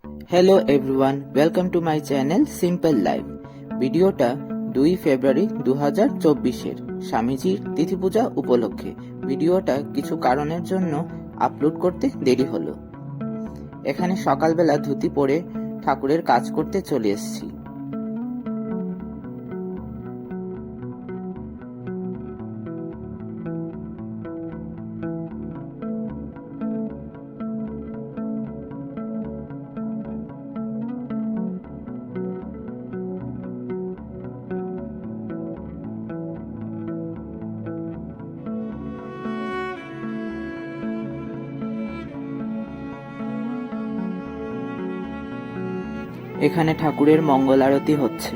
Hello everyone, welcome to my channel simple life. ভিডিওটা 2 ফেব্রুয়ারি 2024-এর স্বামীজির তিথি পূজা উপলক্ষে। ভিডিওটা কিছু কারণের জন্য আপলোড করতে দেরি হলো। এখানে সকালবেলা ধুতি পরে ঠাকুরের কাজ করতে চলে এসেছি। এখানে ঠাকুরের মঙ্গল আরতি হচ্ছে।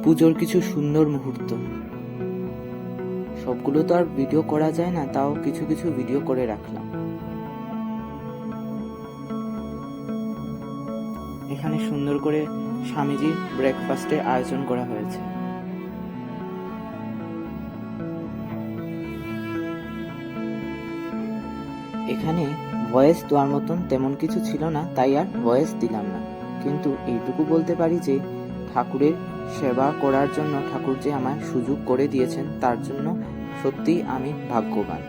পুজোর কিছু সুন্দর মুহূর্ত, সবগুলো তো আর ভিডিও করা যায় না, তাও কিছু কিছু ভিডিও করে রাখলাম। এখানে সুন্দর করে স্বামীজির ব্রেকফাস্টের আয়োজন করা হয়েছে। এখানে ভয়েস দেওয়ার মতন তেমন কিছু ছিল না, তাই আর ভয়েস দিলাম না, কিন্তু এইটুকু বলতে পারি যে ঠাকুরের সেবা করার জন্য ঠাকুর যে আমায় সুযোগ করে দিয়েছেন, তার জন্য সত্যিই আমি ভাগ্যবান।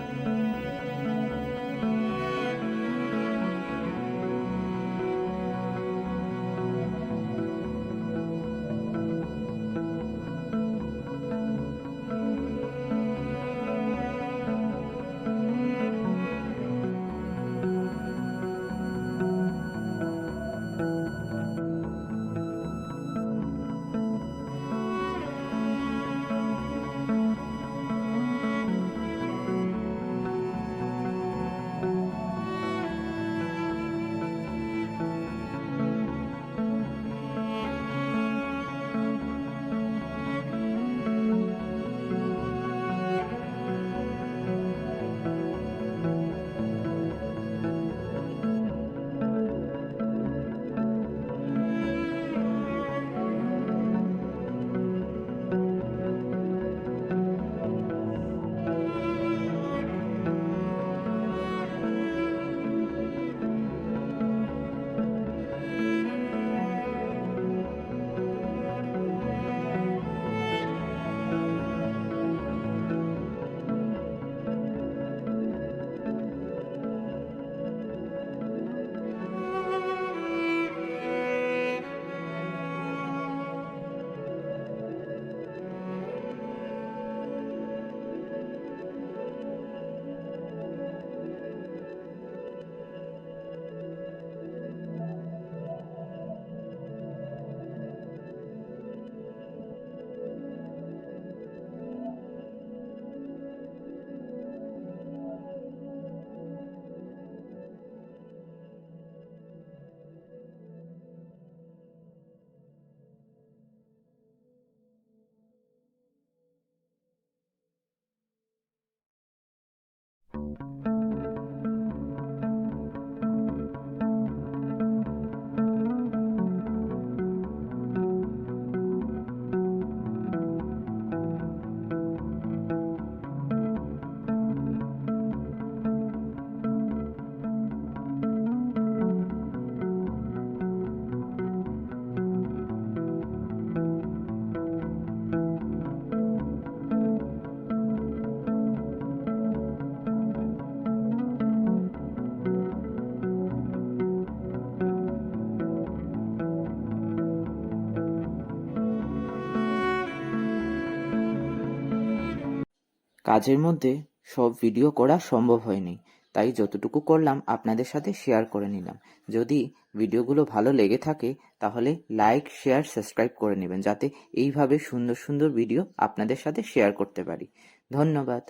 কাজের মধ্যে সব ভিডিও করা সম্ভব হয়নি, তাই যতটুকু করলাম আপনাদের সাথে শেয়ার করে নিলাম। যদি ভিডিওগুলো ভালো লেগে থাকে তাহলে লাইক, শেয়ার, সাবস্ক্রাইব করে নেবেন, যাতে এইভাবে সুন্দর সুন্দর ভিডিও আপনাদের সাথে শেয়ার করতে পারি। ধন্যবাদ।